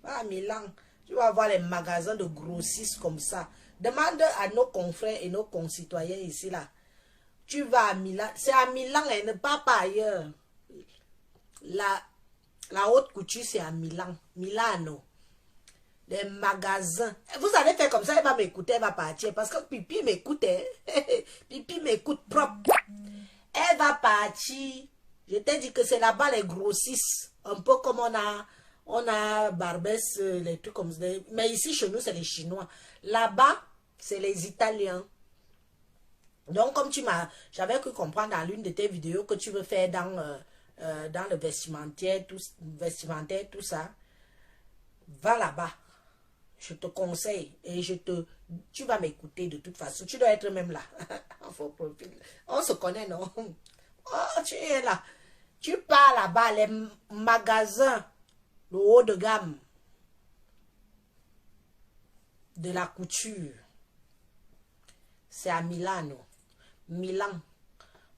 À Milan, tu vas voir les magasins de grossistes comme ça. Demande à nos confrères et nos concitoyens ici là. Tu vas à Milan. C'est à Milan et ne pas ailleurs. La haute couture, c'est à Milan. Milano. les magasins. Vous allez faire comme ça, elle va m'écouter, elle va partir. Parce que Pipi m'écoutait. Pipi m'écoute propre. Elle va partir. Je t'ai dit que c'est là-bas les grossistes. Un peu comme on a Barbès, les trucs comme ça. Mais ici, chez nous, c'est les Chinois. Là-bas, c'est les Italiens. Donc, comme j'avais cru comprendre dans l'une de tes vidéos que tu veux faire dans le vestimentaire, tout ça, va là-bas. Je te conseille et tu vas m'écouter de toute façon. Tu dois être même là. On se connaît, non? Oh, tu es là. Tu pars là-bas, les magasins, le haut de gamme, de la couture. C'est à Milano. Milan.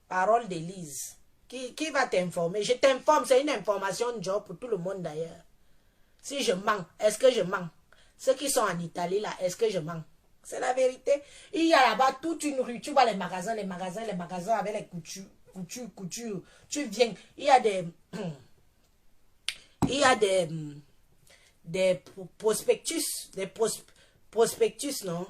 Parole d'Élise. Qui va t'informer? Je t'informe, c'est une information job pour tout le monde d'ailleurs. Si je mens, est-ce que je mens? Ceux qui sont en Italie là, est-ce que je mens? C'est la vérité. Il y a là-bas toute une rue. Tu vois les magasins avec les coutures. Tu viens. Il y a des prospectus. Prospectus, non?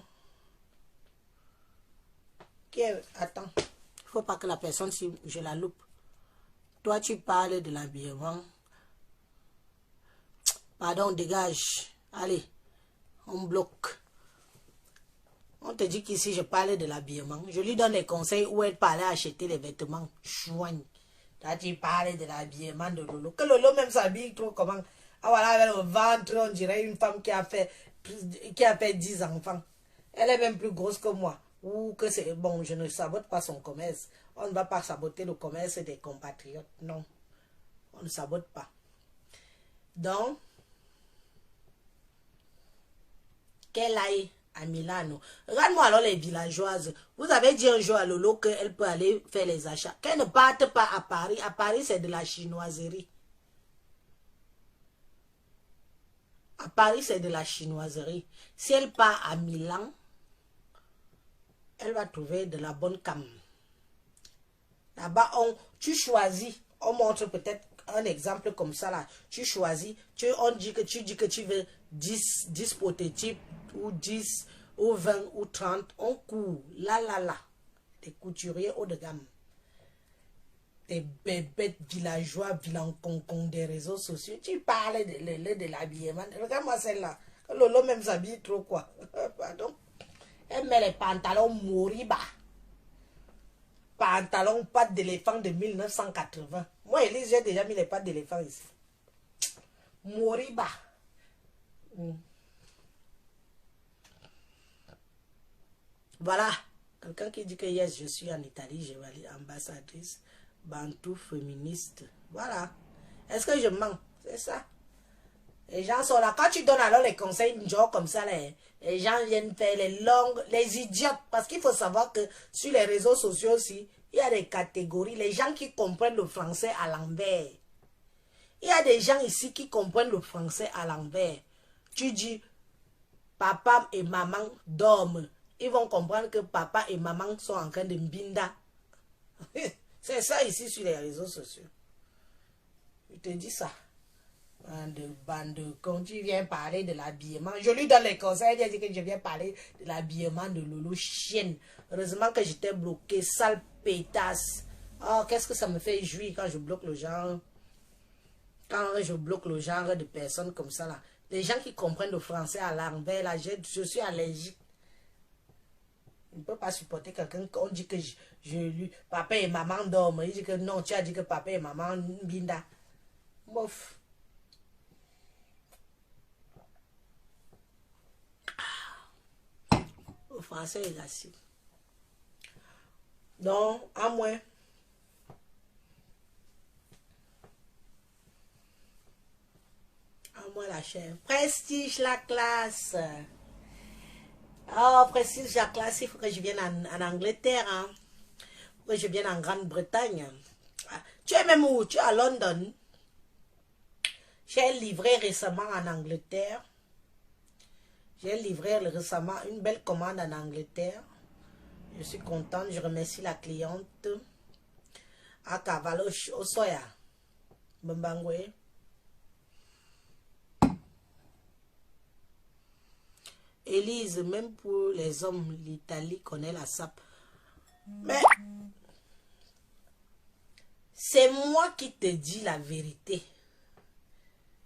Attends. Il ne faut pas que la personne, si je la loupe. Toi, tu parles de l'habillement. Pardon, dégage. Allez, on bloque. On te dit qu'ici, je parle de l'habillement. Je lui donne les conseils où elle parlait acheter les vêtements. Chouigne. Là, tu parles de l'habillement de Lolo. Que Lolo même s'habille trop comment. Ah voilà, avec le ventre, on dirait une femme qui a fait 10 enfants. Elle est même plus grosse que moi. Ou que c'est... Bon, je ne sabote pas son commerce. On ne va pas saboter le commerce des compatriotes. Non. On ne sabote pas. Donc, qu'elle aille à Milano. Regarde-moi alors les villageoises. Vous avez dit un jour à Lolo qu'elle peut aller faire les achats. Qu'elle ne parte pas à Paris. À Paris, c'est de la chinoiserie. À Paris, c'est de la chinoiserie. Si elle part à Milan, elle va trouver de la bonne cam. Là-bas, tu choisis. On montre peut-être un exemple comme ça là. Tu choisis. On dit que tu veux 10 prototypes ou 10 ou 20 ou 30. On court. Là. Des couturiers haut de gamme. Des bébêtes villageois, vilancons des réseaux sociaux. Tu parles de l'habillement. Regarde-moi celle-là. Lolo même s'habille trop quoi. Pardon. Elle met les pantalons Moriba. Pantalons pattes d'éléphant de 1980. Moi, Elise, j'ai déjà mis les pattes d'éléphant ici. Moriba. Voilà. Quelqu'un qui dit que yes, je suis en Italie, je vais aller ambassadrice, bantou, féministe. Voilà. Est-ce que je mens? C'est ça. Les gens sont là. Quand tu donnes alors les conseils, genre comme ça, les gens viennent faire les longues, les idiotes. Parce qu'il faut savoir que sur les réseaux sociaux aussi, il y a des catégories. Les gens qui comprennent le français à l'envers. Il y a des gens ici qui comprennent le français à l'envers. Tu dis, papa et maman dorment. Ils vont comprendre que papa et maman sont en train de mbinda. C'est ça ici sur les réseaux sociaux. Je te dis ça. Quand tu viens parler de l'habillement, je lui donne les conseils, elle dit que je viens parler de l'habillement de Lolo chienne. Heureusement que j'étais bloqué, sale pétasse. Oh, qu'est-ce que ça me fait jouir quand je bloque le genre. Quand je bloque le genre de personnes comme ça là. Les gens qui comprennent le français à l'envers là, je suis allergique. Je ne peux pas supporter quelqu'un qu'on dit que je lui, papa et maman dorment. Il dit que non, tu as dit que papa et maman binda. Bof. Le français est là-dessus. Donc, à moins. À moi la chair. Prestige la classe. Oh, prestige la classe, il faut que je vienne en Angleterre. Hein. Il faut que je vienne en Grande-Bretagne. Tu es même où? Tu es à London. J'ai livré récemment en Angleterre. J'ai livré récemment une belle commande en Angleterre. Je suis contente. Je remercie la cliente. À Cavallo Osoya. Mbambangwe. Élise, même pour les hommes, l'Italie connaît la sape. Mais c'est moi qui te dis la vérité.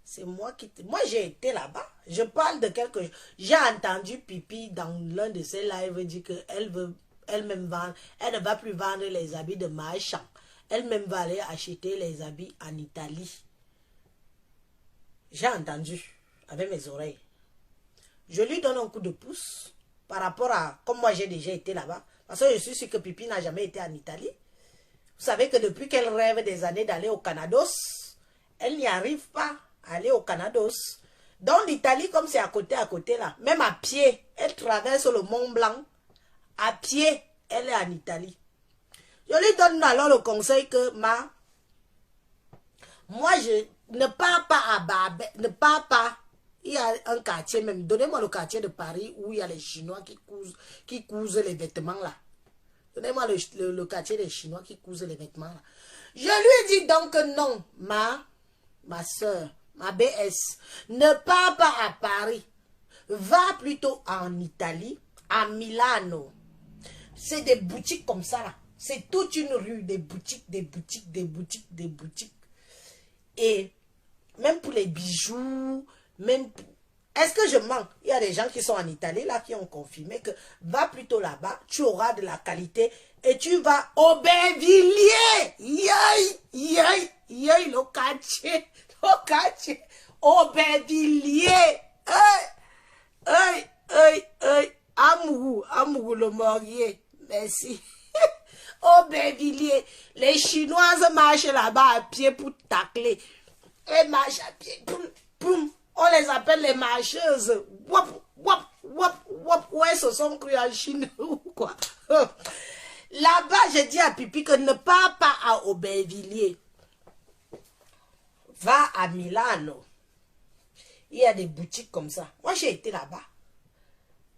C'est moi qui te... Moi, j'ai été là-bas. Je parle de quelque chose. J'ai entendu Pipi dans l'un de ses lives dire qu'elle veut elle-même vendre. Elle ne va plus vendre les habits de marchand. Elle-même va aller acheter les habits en Italie. J'ai entendu avec mes oreilles. Je lui donne un coup de pouce par rapport à... Comme moi, j'ai déjà été là-bas. Parce que je suis sûr que Pipi n'a jamais été en Italie. Vous savez que depuis qu'elle rêve des années d'aller au Canados, elle n'y arrive pas à aller au Canados. Donc l'Italie, comme c'est à côté là, même à pied, elle traverse le Mont Blanc. À pied, elle est en Italie. Je lui donne alors le conseil que moi, je ne pars pas à Babel, ne pars pas. Il y a un quartier même, donnez-moi le quartier de Paris où il y a les Chinois qui cousent les vêtements là. Donnez-moi le quartier des Chinois qui cousent les vêtements là. Je lui ai dit donc non, ma soeur, ma BS, ne pars pas à Paris. Va plutôt en Italie, à Milano. C'est des boutiques comme ça là. C'est toute une rue, des boutiques, des boutiques, des boutiques, des boutiques. Et même pour les bijoux, même... Est-ce que je mens? Il y a des gens qui sont en Italie là qui ont confirmé que va plutôt là-bas, tu auras de la qualité et tu vas au Aubervilliers. Yay, yay, yay, le quartier, Aubervilliers. Amourou, le Maurier. Merci. Aubervilliers. Les Chinoises marchent là-bas à pied pour tacler. Elles marchent à pied. Poum, poum. On les appelle les marcheuses. Wop, wop, wop, wop. Ouais, se sont crues en Chine ou quoi. Là-bas, j'ai dit à Pipi que ne pars pas à Aubervilliers. Va à Milano. Il y a des boutiques comme ça. Moi, j'ai été là-bas.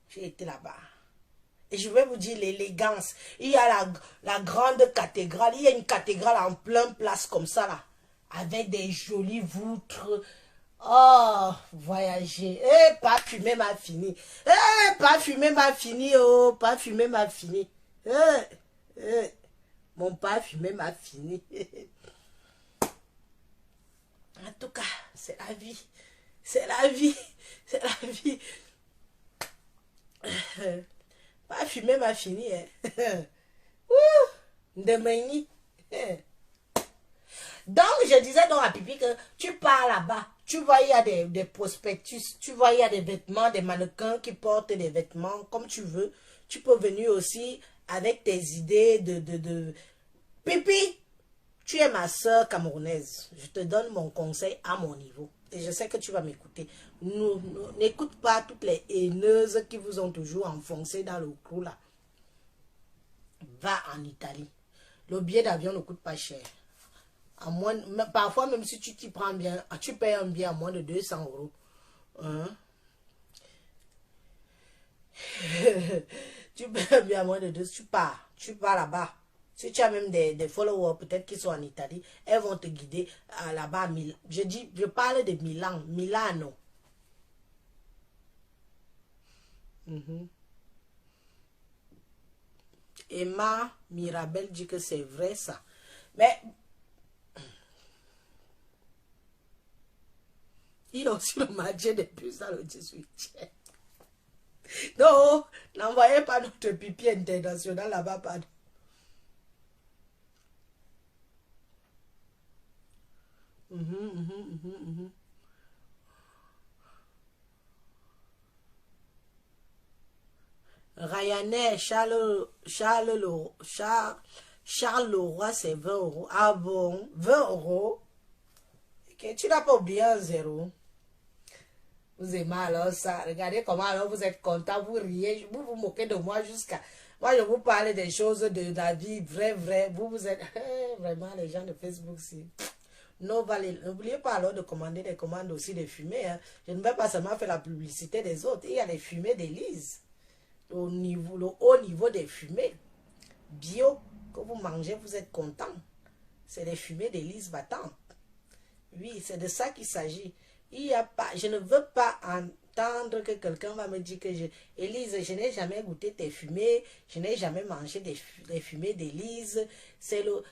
J'ai été là-bas. Et je vais vous dire l'élégance. Il y a la grande cathédrale. Il y a une cathédrale en plein place comme ça là. Avec des jolies voûtes. Oh, voyager. Eh, parfumer m'a fini. Eh, parfumer m'a fini. Oh, parfumer m'a fini. Mon parfumer m'a fini. En tout cas, c'est la vie. C'est la vie. C'est la vie. Parfumer m'a fini. Demain. Donc, je disais donc à Pipi que tu pars là-bas. Tu vois, il y a des prospectus. Tu vois, il y a des vêtements, des mannequins qui portent des vêtements comme tu veux. Tu peux venir aussi avec tes idées de... Pipi, tu es ma soeur camerounaise. Je te donne mon conseil à mon niveau. Et je sais que tu vas m'écouter. N'écoute pas toutes les haineuses qui vous ont toujours enfoncé dans le clou là. Va en Italie. Le billet d'avion ne coûte pas cher. À moins, parfois, même si tu t'y prends bien, tu payes un billet à moins de 200 €. Hein? Tu payes un billet à moins de 200 €. Tu pars là-bas. Si tu as même des followers, peut-être qui sont en Italie, elles vont te guider là-bas. Je parle de Milan, Milano. Emma Mirabel dit que c'est vrai ça. Mais il y a aussi le marché des puces dans le 18e. Non, n'envoyez pas notre Pipi international là-bas, pardon. Ryanair, Charles Leroy, c'est 20 €. Ah bon, 20 €. Okay, tu n'as pas oublié un zéro. Vous aimez alors ça. Regardez comment alors vous êtes content, vous riez, vous vous moquez de moi jusqu'à... Moi, je vous parle des choses de la vie, vrai. Vous êtes... Vraiment, les gens de Facebook, c'est... N'oubliez pas alors de commander des commandes aussi de fumées. Hein. Je ne vais pas seulement faire la publicité des autres. Il y a les fumées d'Élise. Le haut niveau des fumées. Bio, que vous mangez, vous êtes content. C'est les fumées d'Élise battantes. Oui, c'est de ça qu'il s'agit. Il y a pas, je ne veux pas m'attendre que quelqu'un va me dire que Élise, je n'ai jamais goûté tes fumées, je n'ai jamais mangé des fumées d'Élise. C'est le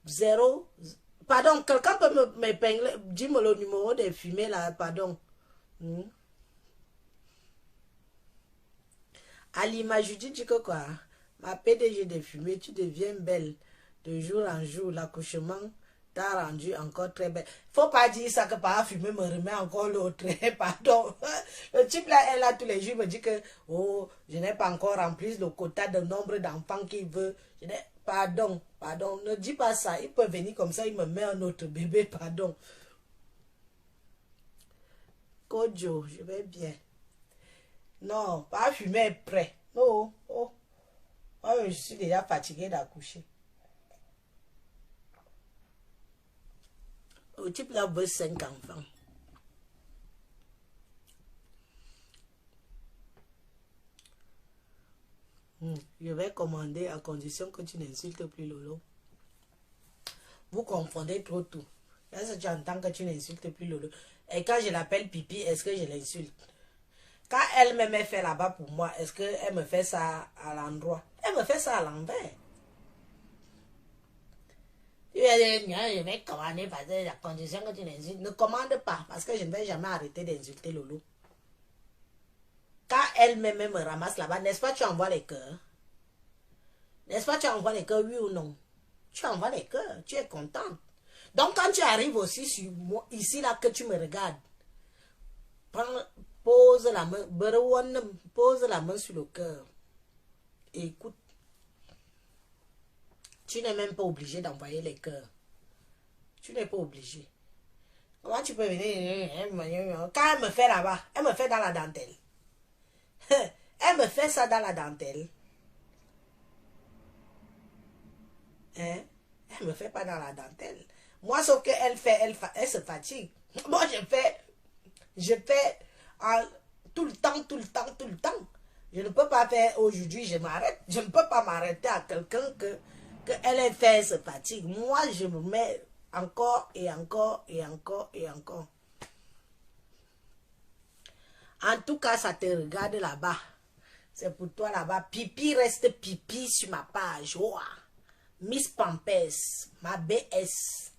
0. Pardon, quelqu'un peut m'épingler, dis-moi le numéro des fumées là, pardon. Alima Judith dit que quoi? Ma PDG des fumées, tu deviens belle de jour en jour. L'accouchement t'a rendu encore très belle. Faut pas dire ça que par fumer me remet encore l'autre. Pardon. Le type là est là tous les jours, me dit que oh, je n'ai pas encore rempli le quota de nombre d'enfants qu'il veut. Pardon, pardon, ne dis pas ça. Il peut venir comme ça, il me met un autre bébé, pardon. Kojo, je vais bien. Non, pas fumer prêt. Non, oh. Oh, je suis déjà fatiguée d'accoucher. Le type là veut 5 enfants. Je vais commander à condition que tu n'insultes plus Lolo. Vous confondez trop tout. Est-ce que tu entends que tu n'insultes plus Lolo? Et quand je l'appelle Pipi, est-ce que je l'insulte? Quand elle me met fait là-bas pour moi, est-ce qu'elle me fait ça à l'endroit? Elle me fait ça à l'envers. Je vais commander parce que la condition que tu n'insultes. Ne commande pas parce que je ne vais jamais arrêter d'insulter Lolo. Quand elle-même me ramasse là-bas, n'est-ce pas, tu envoies les cœurs? N'est-ce pas, tu envoies les cœurs, oui ou non? Tu envoies les cœurs, tu es contente. Donc, quand tu arrives aussi sur moi, ici, là, que tu me regardes, pose la main sur le cœur. Et écoute, tu n'es même pas obligé d'envoyer les cœurs. Tu n'es pas obligé. Comment tu peux venir? Quand elle me fait là-bas, elle me fait dans la dentelle. Elle me fait ça dans la dentelle. Hein? Elle me fait pas dans la dentelle. Moi, sauf qu'elle fait, elle se fatigue. Moi, je fais tout le temps. Je ne peux pas faire aujourd'hui, je m'arrête. Je ne peux pas m'arrêter à quelqu'un que elle ait fait, elle se fatigue. Moi, je me mets encore et encore. En tout cas, ça te regarde là-bas. C'est pour toi là-bas. Pipi reste pipi sur ma page. Oh. Miss Pampers, ma BS.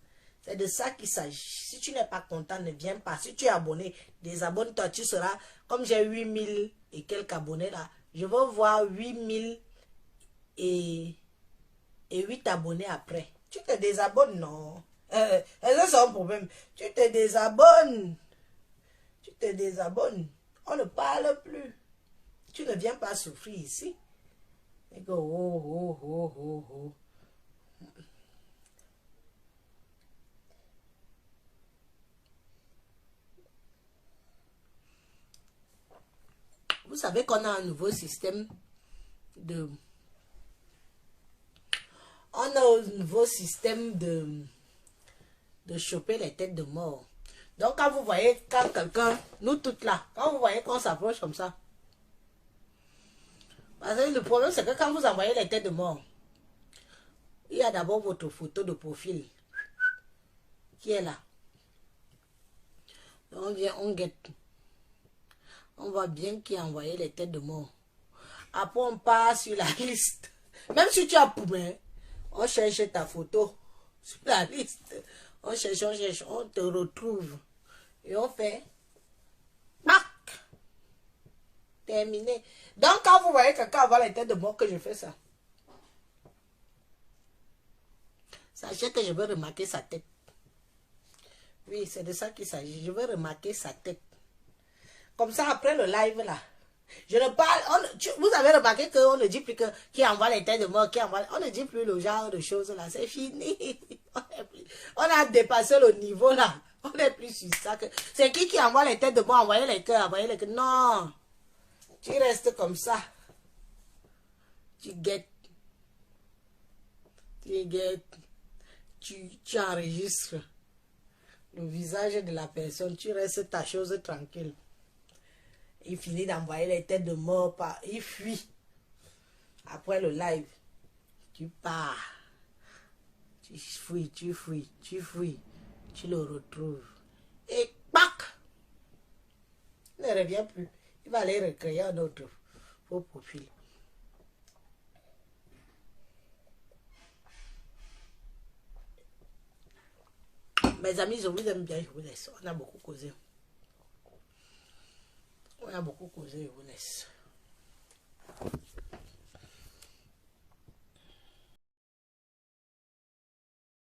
C'est de ça qu'il s'agit. Si tu n'es pas content, ne viens pas. Si tu es abonné, désabonne-toi. Tu seras, comme j'ai 8000 et quelques abonnés là, je veux voir 8000 et 8 abonnés après. Tu te désabonnes, non? C'est un problème. Tu te désabonnes. On ne parle plus. Tu ne viens pas souffrir ici. Et que, oh. Vous savez qu'on a un nouveau système de... de choper les têtes de mort. Donc quand vous voyez, quand quelqu'un, nous toutes là, quand vous voyez qu'on s'approche comme ça, parce que le problème c'est que quand vous envoyez les têtes de mort, il y a d'abord votre photo de profil qui est là. On vient, on guette. On voit bien qui a envoyé les têtes de mort. Après, on part sur la liste. Même si tu as poumé, on cherche ta photo sur la liste. On cherche, on te retrouve. Et on fait... Mac! Terminé. Donc, quand vous voyez quelqu'un avoir les têtes de mort, que je fais ça. Sachez que je veux remarquer sa tête. Oui, c'est de ça qu'il s'agit. Je veux remarquer sa tête. Comme ça, après le live là, je ne parle... vous avez remarqué qu'on ne dit plus que qui envoie les têtes de mort, on ne dit plus le genre de choses là. C'est fini. On a dépassé le niveau là. On n'est plus sur ça. C'est qui envoie les têtes de mort, envoyer les cœurs, Non. Tu restes comme ça. Tu guettes. Tu enregistres le visage de la personne. Tu restes ta chose tranquille. Il finit d'envoyer les têtes de mort. Il fuit. Après le live, tu pars. Tu fuis. Tu le retrouves. Et pac! Ne ne revient plus. Il va aller recréer un autre faux profil. Mes amis, je vous aime bien, je vous laisse. On a beaucoup causé. On a beaucoup causé, je vous laisse.